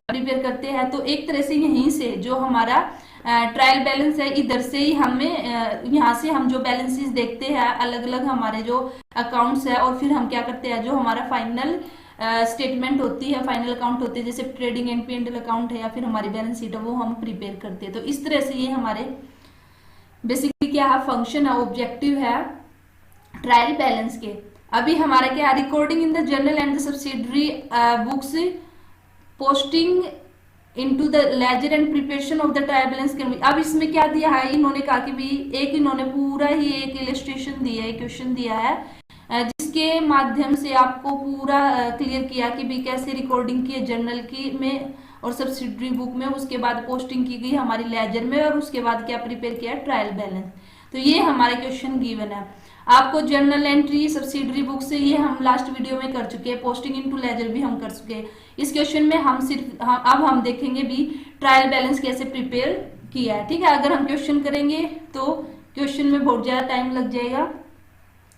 प्रिपेयर करते हैं। तो एक तरह से यहीं से जो हमारा ट्रायल बैलेंस है, इधर से ही हमें यहाँ से हम जो बैलेंसेस देखते हैं अलग अलग हमारे जो अकाउंट्स है, और फिर हम क्या करते हैं, जो हमारा फाइनल स्टेटमेंट होती है, फाइनल अकाउंट होते हैं, जैसे ट्रेडिंग एंड P&L अकाउंट है या फिर हमारी बैलेंस शीट है, वो हम प्रिपेयर करते हैं। तो इस तरह से ये हमारे बेसिकली क्या है, फंक्शन है, ऑब्जेक्टिव है ट्रायल बैलेंस के। अभी हमारा क्या है, recording in the journal and the subsidiary books, posting into the ledger and preparation of the trial balance. अब इसमें क्या दिया है, इन्होंने कहा कि भी एक इन्होंने पूरा ही एक इलस्ट्रेशन दिया है, क्वेश्चन दिया है, जिसके माध्यम से आपको पूरा क्लियर किया कि भी कैसे रिकॉर्डिंग की है जर्नल की में और सब्सिडरी बुक में, उसके बाद पोस्टिंग की गई हमारी लेजर में, और उसके बाद क्या प्रिपेयर किया, ट्रायल बैलेंस। तो ये हमारे क्वेश्चन गिवन है आपको। जर्नल एंट्री, सब्सिडरी बुक से ये हम लास्ट वीडियो में कर चुके हैं, पोस्टिंग इनटू लेजर भी हम कर चुके हैं। इस क्वेश्चन में हम सिर्फ अब हम देखेंगे भी ट्रायल बैलेंस कैसे प्रिपेयर किया है। ठीक है, अगर हम क्वेश्चन करेंगे तो क्वेश्चन में बहुत ज्यादा टाइम लग जाएगा,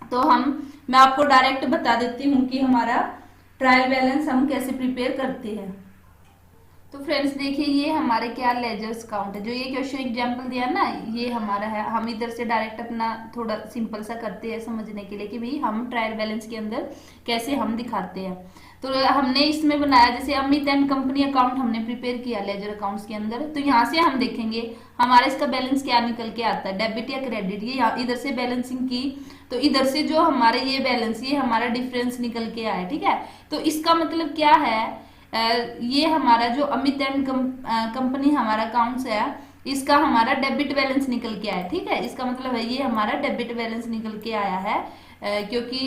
तो मैं आपको डायरेक्ट बता देती हूँ कि हमारा ट्रायल बैलेंस हम कैसे प्रिपेयर करते हैं। तो फ्रेंड्स देखिए, ये हमारे क्या लेजर्स अकाउंट है, जो ये क्वेश्चन एग्जांपल दिया ना, ये हमारा है। हम इधर से डायरेक्ट अपना थोड़ा सिंपल सा करते हैं समझने के लिए कि भाई हम ट्रायल बैलेंस के अंदर कैसे हम दिखाते हैं। तो हमने इसमें बनाया, जैसे अमित एंड कंपनी अकाउंट हमने प्रिपेयर किया लेजर अकाउंट्स के अंदर। तो यहाँ से हम देखेंगे हमारा इसका बैलेंस क्या निकल के आता है, डेबिट या क्रेडिट। ये इधर से बैलेंसिंग की तो इधर से जो हमारे ये बैलेंस, ये हमारा डिफरेंस निकल के आया। ठीक है, तो इसका मतलब क्या है, ये हमारा जो अमित एंड कंपनी हमारा अकाउंट्स है, इसका हमारा डेबिट बैलेंस निकल के आया। ठीक है, इसका मतलब है ये हमारा डेबिट बैलेंस निकल के आया है, क्योंकि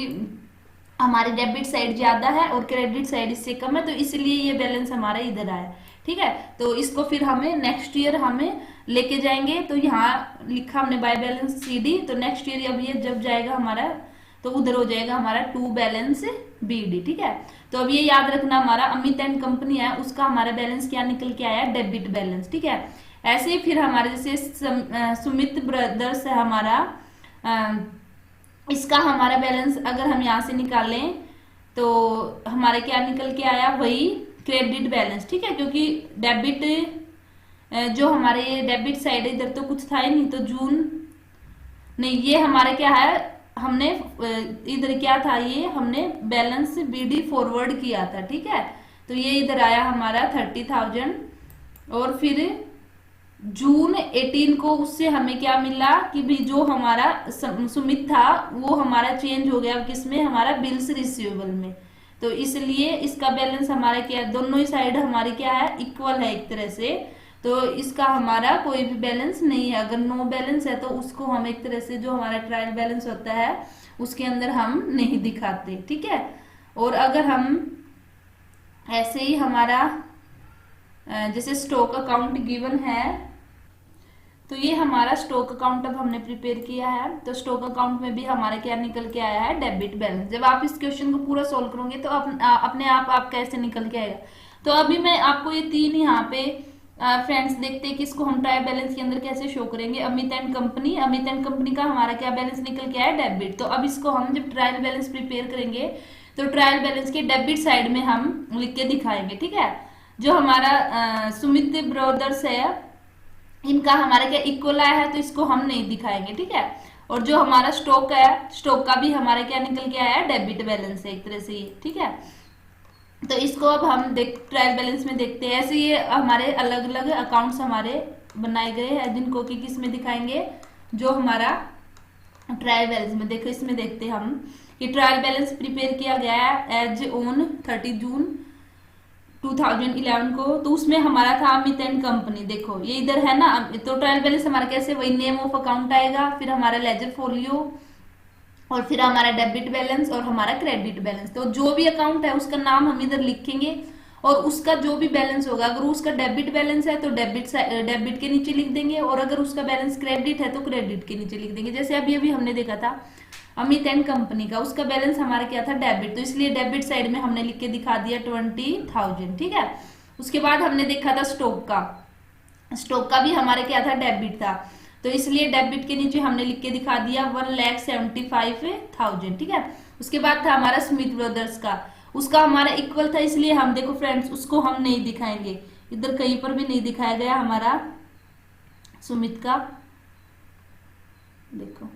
हमारी डेबिट साइड ज्यादा है और क्रेडिट साइड इससे कम है, तो इसलिए ये बैलेंस हमारा इधर आया। ठीक है, तो इसको फिर हमें नेक्स्ट ईयर हमें लेके जाएंगे। तो यहाँ लिखा हमने बाय बैलेंस CD, तो नेक्स्ट ईयर अब ये जब जाएगा हमारा तो उधर हो जाएगा हमारा टू बैलेंस BD। ठीक है, तो अब ये याद रखना, हमारा अमित एंड कंपनी है, उसका हमारा बैलेंस क्या निकल के आया, डेबिट बैलेंस। ठीक है, ऐसे ही फिर हमारे जैसे सुमित ब्रदर्स है हमारा, इसका हमारा बैलेंस अगर हम यहाँ से निकालें तो हमारा क्या निकल के आया, वही क्रेडिट बैलेंस। ठीक है, क्योंकि डेबिट जो हमारे ये डेबिट साइड है, इधर तो कुछ था ही नहीं, तो जून नहीं, ये हमारा क्या है, हमने इधर क्या था, ये हमने बैलेंस BD फॉरवर्ड किया था। ठीक है, तो ये इधर आया हमारा 30,000, और फिर जून 18 को उससे हमें क्या मिला कि भी जो हमारा सुमित था वो हमारा चेंज हो गया किसमें, हमारा बिल्स रिसीवेबल में। तो इसलिए इसका बैलेंस हमारा क्या है, दोनों ही साइड हमारी क्या है, इक्वल है एक तरह से। तो इसका हमारा कोई भी बैलेंस नहीं है। अगर नो बैलेंस है तो उसको हम एक तरह से जो हमारा ट्रायल बैलेंस होता है उसके अंदर हम नहीं दिखाते। ठीक है, और अगर हम ऐसे ही हमारा जैसे स्टॉक अकाउंट गिवन है, तो ये हमारा स्टॉक अकाउंट अब हमने प्रिपेयर किया है। तो स्टॉक अकाउंट में भी हमारा क्या निकल के आया है, डेबिट बैलेंस। जब आप इस क्वेश्चन को पूरा सोल्व करोगे तो अपने आप कैसे निकल के आएगा। तो अभी मैं आपको ये तीन यहाँ पे फ्रेंड्स देखते हैं कि इसको हम ट्रायल बैलेंस के अंदर कैसे शो करेंगे। अमित एंड कंपनी का हमारा क्या बैलेंस निकल के आया, डेबिट। तो अब इसको हम जब ट्रायल बैलेंस प्रिपेयर करेंगे तो ट्रायल बैलेंस के डेबिट साइड में हम लिख के दिखाएंगे। ठीक है, जो हमारा सुमित ब्रदर्स है, इनका हमारा क्या इक्वल आया है, तो इसको हम नहीं दिखाएंगे। ठीक है, और जो हमारा स्टॉक है, स्टॉक का भी हमारा क्या निकल के आया, डेबिट बैलेंस है एक तरह से ये। ठीक है, तो इसको अब हम ट्रायल बैलेंस में देखते हैं। ऐसे ये हमारे अलग अलग अकाउंट्स हमारे बनाए गए हैं जिनको कि किस में दिखाएंगे, जो हमारा ट्रायल बैलेंस में। देखो इसमें देखते हैं हम कि ट्रायल बैलेंस प्रिपेयर किया गया है एज ऑन 30 जून 2011 को। तो उसमें हमारा था अमित एंड कंपनी। देखो ये इधर है ना, तो ट्रायल बैलेंस हमारा कैसे, वही नेम ऑफ अकाउंट आएगा, फिर हमारा लेजर फोलियो, और फिर हमारा डेबिट बैलेंस और हमारा क्रेडिट बैलेंस। तो जो भी अकाउंट है उसका नाम हम इधर लिखेंगे, और उसका जो भी बैलेंस होगा, अगर उसका डेबिट बैलेंस है तो डेबिट के नीचे लिख देंगे, और अगर उसका बैलेंस क्रेडिट है तो क्रेडिट के नीचे लिख देंगे। जैसे अभी अभी हमने देखा था अमित एंड कंपनी का, उसका बैलेंस हमारा क्या था, डेबिट, तो इसलिए डेबिट साइड में हमने लिख के दिखा दिया 20,000। ठीक है। उसके बाद हमने देखा था स्टॉक का, स्टॉक का भी हमारे क्या था, डेबिट था, तो इसलिए डेबिट के नीचे हमने लिख के दिखा दिया 1,75,000। ठीक है। उसके बाद था हमारा स्मिथ ब्रदर्स का, उसका हमारा इक्वल था, इसलिए हम देखो फ्रेंड्स उसको हम नहीं दिखाएंगे, इधर कहीं पर भी नहीं दिखाया गया हमारा सुमित का। देखो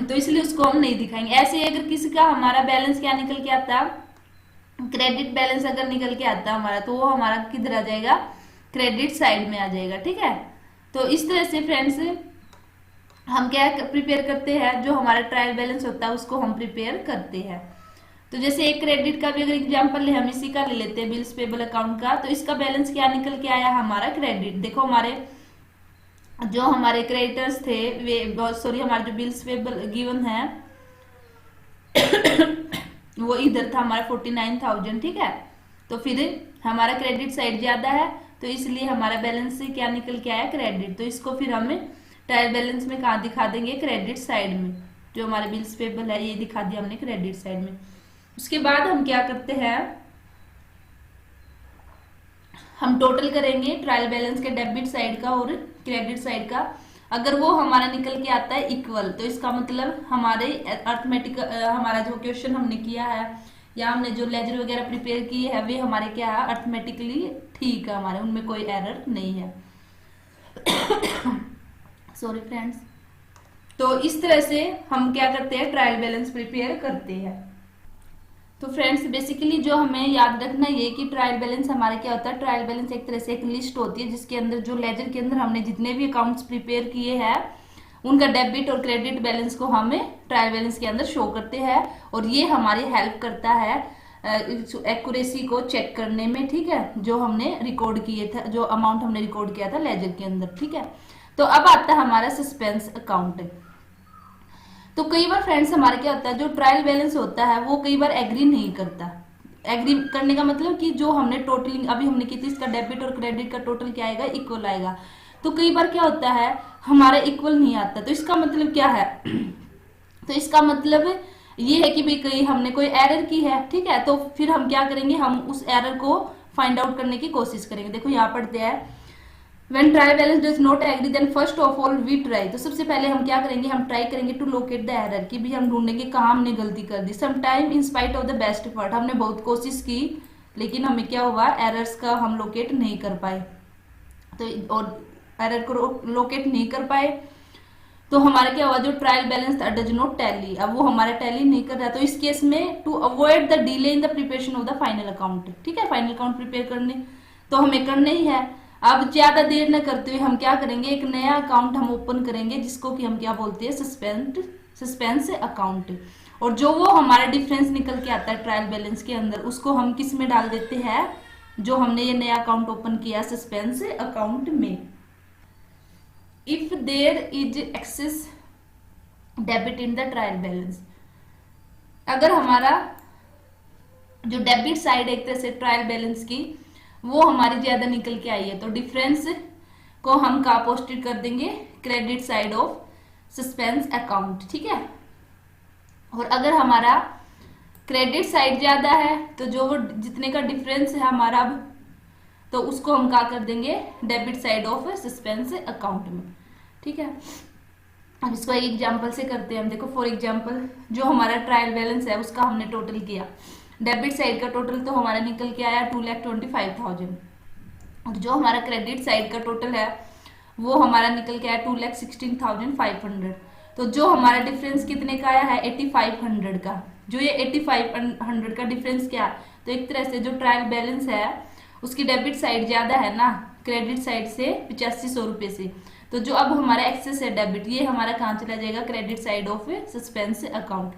तो इसलिए उसको हम नहीं दिखाएंगे। ऐसे अगर किसी का हमारा बैलेंस क्या निकल के आता, क्रेडिट बैलेंस अगर निकल के आता हमारा, तो वो हमारा किधर आ जाएगा, क्रेडिट साइड में आ जाएगा। ठीक है। तो इस तरह से फ्रेंड्स हम क्या प्रिपेयर करते हैं, जो हमारा ट्रायल बैलेंस होता है उसको हम प्रिपेयर करते हैं। तो जैसे एक क्रेडिट का भी अगर एग्जांपल ले, हम इसी का ले लेते हैं, बिल्स पेबल अकाउंट का, तो इसका बैलेंस क्या निकल के आया, हमारा क्रेडिट। देखो हमारे जो हमारे क्रेडिटर्स थे वे, सॉरी हमारे जो बिल्स पेबल गिवन है वो इधर था हमारा 49,000। ठीक है। तो फिर हमारा क्रेडिट साइड ज्यादा है, तो इसलिए हमारा बैलेंस से क्या निकल के आया, क्रेडिट। तो इसको फिर हमें ट्रायल बैलेंस में कहाँ दिखा देंगे, क्रेडिट साइड में। जो हमारे बिल्स पेबल है ये दिखा दिया हमने क्रेडिट साइड में। उसके बाद हम क्या करते हैं, हम टोटल करेंगे ट्रायल बैलेंस के डेबिट साइड का और क्रेडिट साइड का। अगर वो हमारा निकल के आता है इक्वल, तो इसका मतलब हमारे अर्थमेटिक हमारा जो क्वेश्चन हमने किया है या हमने जो लेजर वगैरह प्रिपेयर किए हैं वे हमारे क्या है, अर्थमेटिकली ठीक है, हमारे उनमें कोई एरर नहीं है। Sorry friends. तो इस तरह से हम क्या करते हैं, ट्रायल बैलेंस प्रिपेयर करते हैं। तो फ्रेंड्स बेसिकली जो हमें याद रखना ये कि ट्रायल बैलेंस हमारा क्या होता है, ट्रायल बैलेंस एक तरह से एक लिस्ट होती है जिसके अंदर जो लेजर के अंदर हमने जितने भी अकाउंट्स प्रिपेयर किए हैं उनका डेबिट और क्रेडिट बैलेंस को हमें ट्रायल बैलेंस के अंदर शो करते हैं, और ये हमारी हेल्प करता है एक्यूरेसी को चेक करने में। ठीक है। जो हमने रिकॉर्ड किए थे, जो अमाउंट हमने रिकॉर्ड किया था लेजर के अंदर। ठीक है। तो अब आता है हमारा सस्पेंस अकाउंट। तो कई बार फ्रेंड्स हमारा क्या होता है, जो ट्रायल बैलेंस होता है वो कई बार एग्री नहीं करता। एग्री करने का मतलब कि जो हमने टोटलिंग अभी हमने की थी, इसका डेबिट और क्रेडिट का टोटल क्या आएगा, इक्वल आएगा। तो कई बार क्या होता है हमारा इक्वल नहीं आता, तो इसका मतलब क्या है तो इसका मतलब ये है कि भाई कहीं हमने कोई एरर की है। ठीक है। तो फिर हम क्या करेंगे, हम उस एरर को फाइंड आउट करने की कोशिश करेंगे। देखो यहाँ पढ़ते हैं When trial balance does not agree, then first of all we try। तो सबसे पहले हम क्या करेंगे, हम ट्राई करेंगे टू लोकेट द एरर, कि भी हम ढूंढेंगे कहाँ हमने गलती कर दी। Sometime in spite of the best effort, हमने बहुत कोशिश की लेकिन हमें क्या हुआ, एरर्स का हम लोकेट नहीं कर पाए। तो और एरर को लोकेट नहीं कर पाए तो हमारा क्या हुआ, जो ट्रायल बैलेंस था डज नॉट टैली, अब वो हमारा टैली नहीं कर रहा। तो इस केस में to avoid the delay in the preparation of the final account, ठीक है, फाइनल अकाउंट प्रिपेयर करने तो हमें करना ही है। अब ज्यादा देर न करते हुए हम क्या करेंगे, एक नया अकाउंट हम ओपन करेंगे जिसको कि हम क्या बोलते हैं, सस्पेंस अकाउंट। और जो वो हमारा डिफरेंस निकल के आता है ट्रायल बैलेंस के अंदर उसको हम किस में डाल देते हैं, जो हमने ये नया अकाउंट ओपन किया सस्पेंस अकाउंट में। If there is excess debit in the trial balance, अगर हमारा जो डेबिट साइड एक तरह से ट्रायल बैलेंस की वो हमारी ज्यादा निकल के आई है, तो डिफरेंस को हम कहाँ पोस्टेड कर देंगे, credit side of suspense account, ठीक है। और अगर हमारा क्रेडिट साइड ज्यादा है तो जो वो जितने का डिफरेंस है हमारा अब, तो उसको हम क्या कर देंगे, debit side of suspense account में, ठीक है। अब इसको एक एग्जांपल से करते हैं हम। देखो फॉर एग्जांपल जो हमारा ट्रायल बैलेंस है उसका हमने टोटल किया, डेबिट साइड का टोटल तो हमारा निकल के आया 2,25,000, और जो हमारा क्रेडिट साइड का टोटल है वो हमारा निकल के आया 2,16,500। तो जो हमारा डिफरेंस कितने का आया है, 8,500 का। जो ये 8,500 का डिफरेंस क्या, तो एक तरह से जो ट्रायल बैलेंस है उसकी डेबिट साइड ज्यादा है ना क्रेडिट साइड से 8500 रुपये से, तो जो अब हमारा एक्सेस है डेबिट, ये हमारा कहाँ चला जाएगा, credit side of suspense account.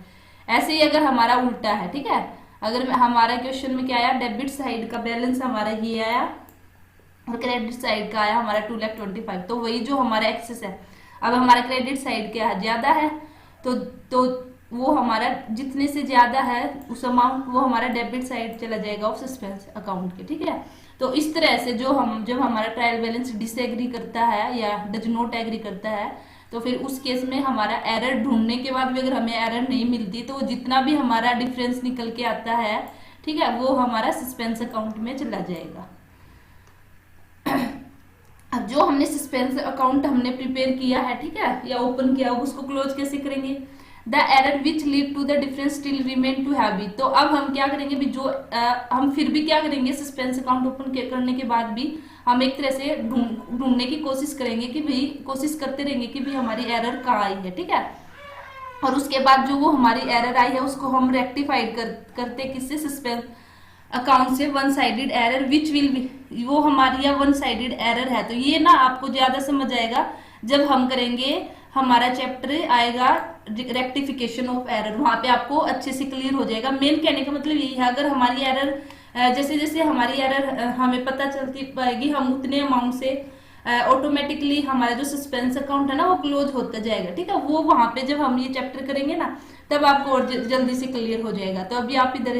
ऐसे ही अगर हमारा उल्टा है, ठीक है, अगर हमारा क्वेश्चन में क्या आया, डेबिट साइड का बैलेंस हमारा ये आया और क्रेडिट साइड का आया हमारा 2,25,000, तो वही जो हमारा एक्सेस है, अब हमारा क्रेडिट साइड क्या है, ज्यादा है, तो वो हमारा जितने से ज्यादा है उस अमाउंट वो हमारा डेबिट साइड चला जाएगा ऑफ सस्पेंस अकाउंट के, ठीक है। तो इस तरह से जो हम जब हमारा ट्रायल बैलेंस डिसएग्री करता है या डज नॉट एग्री करता है, तो फिर उस केस में हमारा एरर ढूंढने के बाद भी अगर हमें एरर नहीं मिलती तो जितना भी हमारा डिफरेंस निकल के आता है, ठीक है, वो हमारा सस्पेंस अकाउंट में चला जाएगा। अब जो हमने सस्पेंस अकाउंट हमने प्रिपेयर किया है, ठीक है, या ओपन किया, उसको क्लोज कैसे करेंगे, the error which lead to the difference still remain too heavy. तो अब हम क्या करेंगे भी, जो हम फिर भी क्या करेंगे, सस्पेंस अकाउंट ओपन करने के बाद भी हम एक तरह से ढूंढने की कोशिश करेंगे कि भाई, कोशिश करते रहेंगे कि भाई हमारी एरर कहाँ आई है, ठीक है, और उसके बाद जो वो हमारी एरर आई है उसको हम रेक्टिफाइड करते किससे, सस्पेंस अकाउंट से। One sided error which will be, वो हमारी या वन साइडेड एरर है, तो ये ना आपको ज्यादा समझ आएगा जब हम करेंगे, हमारा चैप्टर आएगा रेक्टिफिकेशन ऑफ एरर, वहां पे आपको अच्छे से क्लियर हो जाएगा। मेन कहने का मतलब यही है, अगर हमारी एरर जैसे जैसे हमारी एरर हमें पता चलती पाएगी, हम उतने अमाउंट से ऑटोमेटिकली हमारा जो सस्पेंस अकाउंट है ना वो क्लोज होता जाएगा, ठीक है। वो वहां पे जब हम ये चैप्टर करेंगे ना तब आपको और जल्दी से क्लियर हो जाएगा। तो अभी आप इधर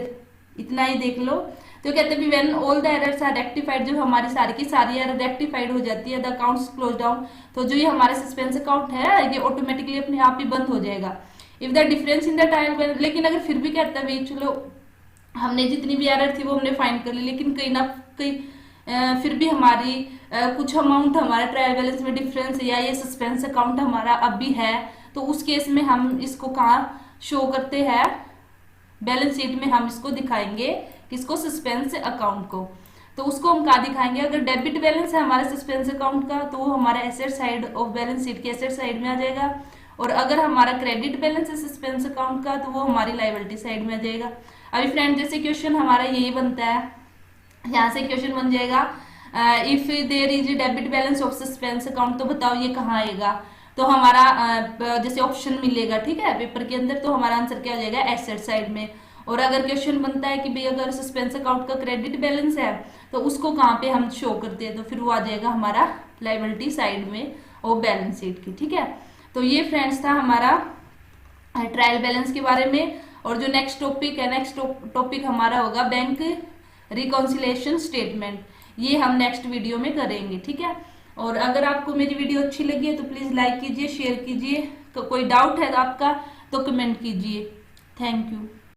इतना ही देख लो। तो कहते हैं when all the errors are rectified, जब हमारी सारी की सारी एरर रेक्टिफाइड हो जाती है, द अकाउंट्स क्लोज डाउन, तो जो ये हमारे सस्पेंस अकाउंट है ये ऑटोमेटिकली अपने आप ही बंद हो जाएगा। If the difference in the trial, लेकिन अगर फिर भी कहता है भाई चलो हमने जितनी भी एरर थी वो हमने फाइंड कर ली, लेकिन कहीं ना कहीं फिर भी हमारी कुछ अमाउंट हमारा ट्रायल बैलेंस में डिफरेंस या ये सस्पेंस अकाउंट हमारा अब भी है, तो उस केस में हम इसको कहाँ शो करते हैं, बैलेंस शीट में हम इसको दिखाएंगे, किसको, सस्पेंस अकाउंट को। तो उसको हम कहाँ दिखाएंगे, अगर डेबिट बैलेंस है हमारे सस्पेंस अकाउंट का तो वो हमारा asset side of balance sheet के एसेट साइड में आ जाएगा, और अगर हमारा क्रेडिट बैलेंस है सस्पेंस अकाउंट का तो वो हमारी लायबिलिटी साइड में आ जाएगा। अभी फ्रेंड जैसे क्वेश्चन हमारा यही बनता है, यहाँ से क्वेश्चन बन जाएगा if there is debit balance of suspense account, तो बताओ ये कहाँ आएगा, तो हमारा जैसे ऑप्शन मिलेगा, ठीक है, पेपर के अंदर, तो हमारा आंसर क्या हो जाएगा, एसेट साइड में। और अगर क्वेश्चन बनता है कि भाई अगर सस्पेंस अकाउंट का क्रेडिट बैलेंस है तो उसको कहाँ पे हम शो करते हैं, तो फिर वो आ जाएगा हमारा लायबिलिटी साइड में और बैलेंस शीट की, ठीक है। तो ये फ्रेंड्स था हमारा ट्रायल बैलेंस के बारे में। और जो नेक्स्ट टॉपिक है, नेक्स्ट टॉपिक हमारा होगा बैंक रिकॉन्सिलेशन स्टेटमेंट, ये हम नेक्स्ट वीडियो में करेंगे, ठीक है। और अगर आपको मेरी वीडियो अच्छी लगी है तो प्लीज लाइक कीजिए, शेयर कीजिए, कोई डाउट है आपका तो कमेंट कीजिए। Thank you.